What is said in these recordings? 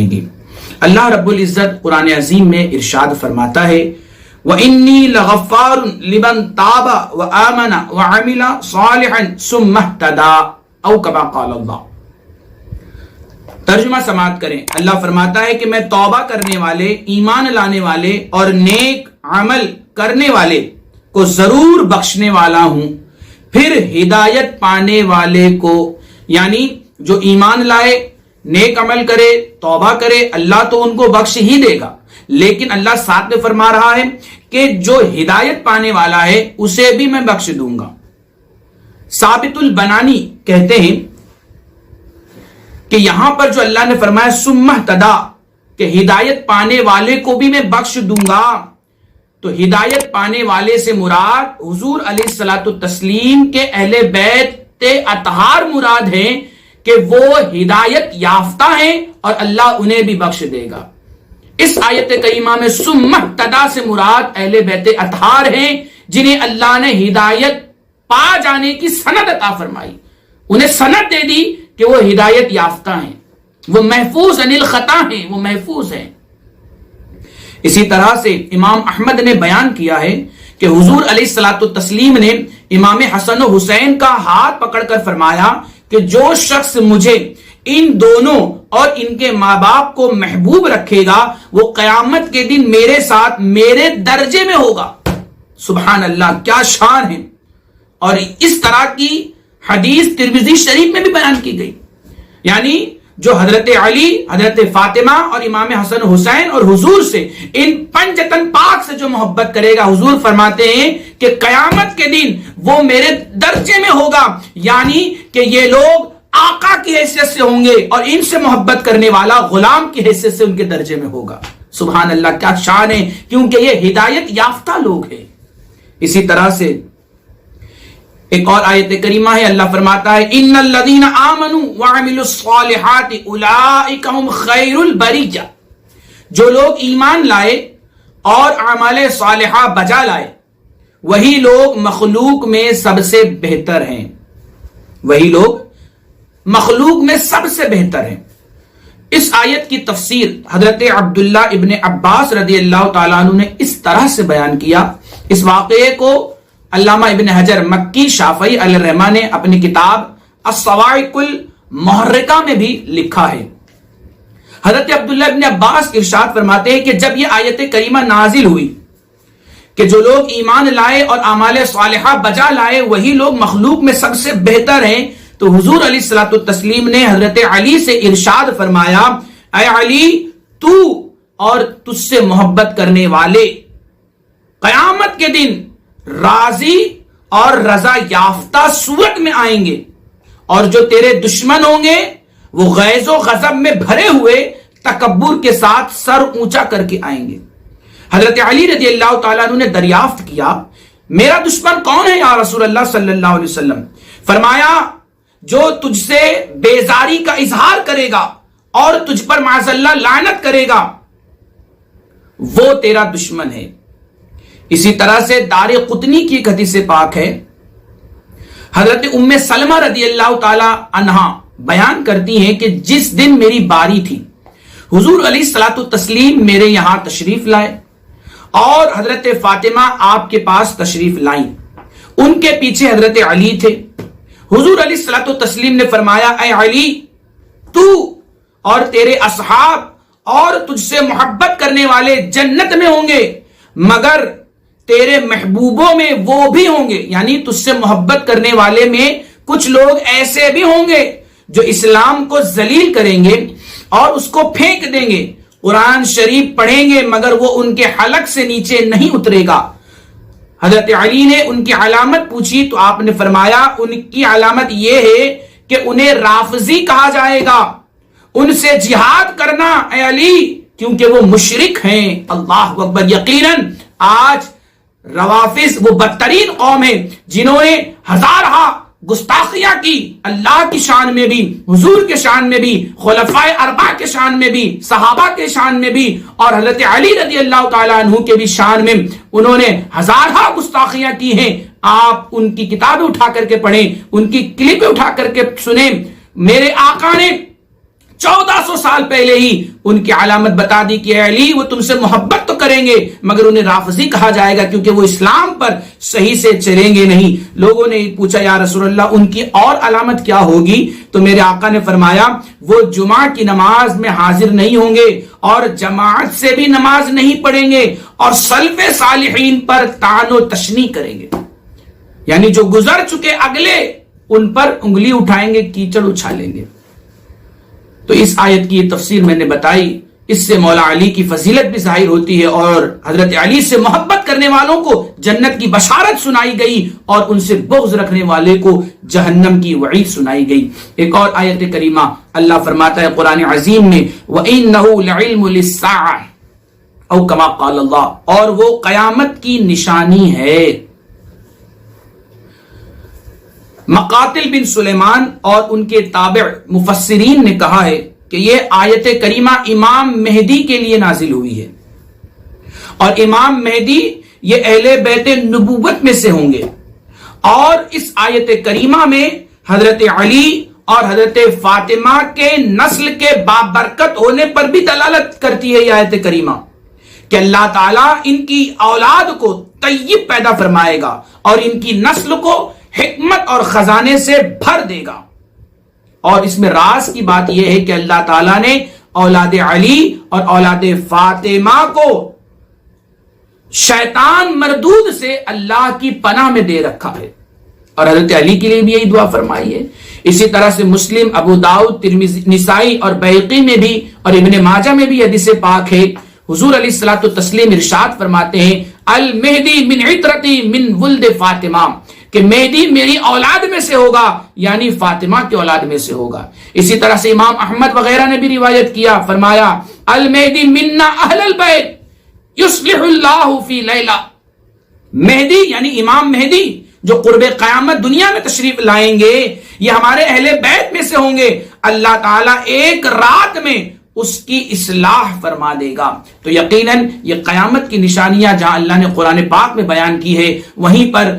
رہیں گے۔ اللہ رب العزت قرآن عظیم میں ارشاد فرماتا ہے وَإِنِّي لَغَفَّارٌ لِمَن تَابَ وَآمَنَ وَعَمِلَ صَالِحًا ثُمَّ اهْتَدَىٰ او کما قال اللہ۔ ترجمہ سماعت کریں۔ اللہ فرماتا ہے کہ میں توبہ کرنے والے، ایمان لانے والے اور نیک عمل کرنے والے کو ضرور بخشنے والا ہوں، پھر ہدایت پانے والے کو، یعنی جو ایمان لائے، نیک عمل کرے، توبہ کرے، اللہ تو ان کو بخش ہی دے گا، لیکن اللہ ساتھ میں فرما رہا ہے کہ جو ہدایت پانے والا ہے اسے بھی میں بخش دوں گا۔ ثابت البنانی کہتے ہیں کہ یہاں پر جو اللہ نے فرمایا ثم اهْتَدَىٰ کہ ہدایت پانے والے کو بھی میں بخش دوں گا، تو ہدایت پانے والے سے مراد حضور علیہ الصلوۃ والتسلیم کے اہل بیت اطہار مراد ہیں کہ وہ ہدایت یافتہ ہیں اور اللہ انہیں بھی بخش دے گا۔ اس آیت کریمہ میں ثم اهْتَدَىٰ سے مراد اہل بیت اطہار ہیں جنہیں اللہ نے ہدایت پا جانے کی سند عطا فرمائی، انہیں سند دے دی کہ وہ ہدایت یافتہ ہیں، وہ محفوظ عن الخطا ہیں، وہ محفوظ ہیں۔ اسی طرح سے امام احمد نے بیان کیا ہے کہ حضور علیہ الصلوۃ والتسلیم نے امام حسن و حسین کا ہاتھ پکڑ کر فرمایا کہ جو شخص مجھے ان دونوں اور ان کے ماں باپ کو محبوب رکھے گا وہ قیامت کے دن میرے ساتھ میرے درجے میں ہوگا۔ سبحان اللہ، کیا شان ہے۔ اور اس طرح کی حدیث ترمذی شریف میں بھی بیان کی گئی، یعنی جو حضرت علی، حضرت فاطمہ اور امام حسن حسین اور حضور سے ان پنجتن پاک سے جو محبت کرے گا، حضور فرماتے ہیں کہ قیامت کے دن وہ میرے درجے میں ہوگا، یعنی کہ یہ لوگ آقا کی حیثیت سے ہوں گے اور ان سے محبت کرنے والا غلام کی حیثیت سے ان کے درجے میں ہوگا۔ سبحان اللہ، کیا شان ہے، کیونکہ یہ ہدایت یافتہ لوگ ہیں۔ اسی طرح سے ایک اور آیت کریمہ ہے، اللہ فرماتا ہے ان الذین آمنوا وعملوا الصالحات اولئک هم خیر البریہ، جو لوگ ایمان لائے اور اعمال صالحہ بجا لائے وہی لوگ مخلوق میں سب سے بہتر ہیں، وہی لوگ مخلوق میں سب سے بہتر ہیں۔ اس آیت کی تفسیر حضرت عبداللہ ابن عباس رضی اللہ تعالیٰ عنہ نے اس طرح سے بیان کیا۔ اس واقعے کو علامہ ابن حجر مکی شافعی علیہ الرحمہ نے اپنی کتاب الصواعق المحرکہ میں بھی لکھا ہے۔ حضرت عبداللہ ابن عباس ارشاد فرماتے ہیں کہ جب یہ آیت کریمہ نازل ہوئی کہ جو لوگ ایمان لائے اور اعمال صالحہ بجا لائے وہی لوگ مخلوق میں سب سے بہتر ہیں، تو حضور علیہ الصلوۃ والتسلیم نے حضرت علی سے ارشاد فرمایا اے علی، تو اور تجھ سے محبت کرنے والے قیامت کے دن راضی اور رضا یافتہ صورت میں آئیں گے، اور جو تیرے دشمن ہوں گے وہ غیظ و غضب میں بھرے ہوئے تکبر کے ساتھ سر اونچا کر کے آئیں گے۔ حضرت علی رضی اللہ تعالیٰ عنہ نے دریافت کیا میرا دشمن کون ہے یا رسول اللہ صلی اللہ علیہ وسلم؟ فرمایا جو تجھ سے بیزاری کا اظہار کرے گا اور تجھ پر معاذ اللہ لعنت کرے گا وہ تیرا دشمن ہے۔ اسی طرح سے دار قطنی کی ایک حدیث پاک ہے، حضرت ام سلمہ رضی اللہ تعالی عنہا بیان کرتی ہیں کہ جس دن میری باری تھی حضور علیہ الصلوۃ والتسلیم میرے یہاں تشریف لائے اور حضرت فاطمہ آپ کے پاس تشریف لائیں، ان کے پیچھے حضرت علی تھے۔ حضور علیہ الصلوۃ والتسلیم نے فرمایا اے علی، تو اور تیرے اصحاب اور تجھ سے محبت کرنے والے جنت میں ہوں گے، مگر تیرے محبوبوں میں وہ بھی ہوں گے، یعنی تجھ سے محبت کرنے والے میں کچھ لوگ ایسے بھی ہوں گے جو اسلام کو ذلیل کریں گے اور اس کو پھینک دیں گے، قرآن شریف پڑھیں گے مگر وہ ان کے حلق سے نیچے نہیں اترے گا۔ حضرت علی نے ان کی علامت پوچھی تو آپ نے فرمایا ان کی علامت یہ ہے کہ انہیں رافضی کہا جائے گا، ان سے جہاد کرنا اے علی، کیونکہ وہ مشرک ہیں۔ اللہ اکبر، یقیناً آج روافض وہ بدترین قوم ہے جنہوں نے ہزارہا گستاخیاں کی، اللہ کی شان میں بھی، حضور کے شان میں بھی، خلفائے اربعہ کے شان میں بھی، صحابہ کے شان میں بھی، اور حضرت علی رضی اللہ تعالیٰ عنہ کے بھی شان میں انہوں نے ہزارہا گستاخیاں کی ہیں۔ آپ ان کی کتابیں اٹھا کر کے پڑھیں، ان کی کلپیں اٹھا کر کے سنیں۔ میرے آقا نے 1400 سال پہلے ہی ان کی علامت بتا دی کہ اے علی وہ تم سے محبت تو کریں گے مگر انہیں رافضی کہا جائے گا کیونکہ وہ اسلام پر صحیح سے چلیں گے نہیں. لوگوں نے پوچھا یا رسول اللہ ان کی اور علامت کیا ہوگی؟ تو میرے آقا نے فرمایا وہ جمعہ کی نماز میں حاضر نہیں ہوں گے اور جماعت سے بھی نماز نہیں پڑھیں گے اور سلف صالحین پر طعن و تشنیع کریں گے. یعنی جو گزر چکے اگلے ان پر انگلی اٹھائیں گے، کیچڑ اچھالیں گے. تو اس آیت کی یہ تفسیر میں نے بتائی. اس سے مولا علی کی فضیلت بھی ظاہر ہوتی ہے اور حضرت علی سے محبت کرنے والوں کو جنت کی بشارت سنائی گئی اور ان سے بغض رکھنے والے کو جہنم کی وعید سنائی گئی. ایک اور آیت کریمہ اللہ فرماتا ہے قرآن عظیم میں وَإِنَّهُ لَعِلْمُ لِلسَّاعَةِ او کما قال اللہ، اور وہ قیامت کی نشانی ہے. مقاتل بن سلیمان اور ان کے تابع مفسرین نے کہا ہے کہ یہ آیت کریمہ امام مہدی کے لیے نازل ہوئی ہے اور امام مہدی یہ اہل بیت نبوت میں سے ہوں گے. اور اس آیت کریمہ میں حضرت علی اور حضرت فاطمہ کے نسل کے بابرکت ہونے پر بھی دلالت کرتی ہے یہ آیت کریمہ کہ اللہ تعالیٰ ان کی اولاد کو طیب پیدا فرمائے گا اور ان کی نسل کو حکمت اور خزانے سے بھر دے گا. اور اس میں راز کی بات یہ ہے کہ اللہ تعالیٰ نے اولاد علی اور اولاد فاطمہ کو شیطان مردود سے اللہ کی پناہ میں دے رکھا ہے اور حضرت علی کے لیے بھی یہی دعا فرمائی ہے. اسی طرح سے مسلم، ابو داؤد، ترمذی، نسائی اور بیہقی میں بھی اور ابن ماجہ میں بھی حدیث پاک ہے. حضور علیہ الصلوۃ والتسلیم ارشاد فرماتے ہیں المہدی من عطرتی من ولد فاطمہ، کہ مہدی میری اولاد میں سے ہوگا یعنی فاطمہ کی اولاد میں سے ہوگا. اسی طرح سے امام احمد وغیرہ نے بھی روایت کیا، فرمایا المہدی منا اہل البیت یصلح اللہ فی لیلہ. مہدی یعنی امام مہدی جو قرب قیامت دنیا میں تشریف لائیں گے یہ ہمارے اہل بیت میں سے ہوں گے. اللہ تعالیٰ ایک رات میں اس کی اصلاح فرما دے گا. تو یقیناً یہ قیامت کی نشانیاں جہاں اللہ نے قرآن پاک میں بیان کی ہے وہیں پر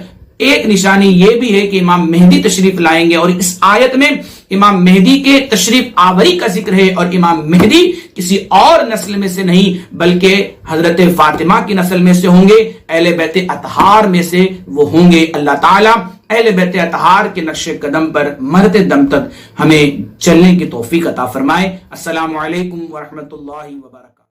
ایک نشانی یہ بھی ہے کہ امام مہدی تشریف لائیں گے. اور اس آیت میں امام مہدی کے تشریف آوری کا ذکر ہے اور امام مہدی کسی اور نسل میں سے نہیں بلکہ حضرت فاطمہ کی نسل میں سے ہوں گے، اہل بیت اطہار میں سے وہ ہوں گے. اللہ تعالیٰ اہل بیت اطہار کے نقش قدم پر مرتے دم تک ہمیں چلنے کی توفیق عطا فرمائے. السلام علیکم ورحمۃ اللہ وبرکاتہ.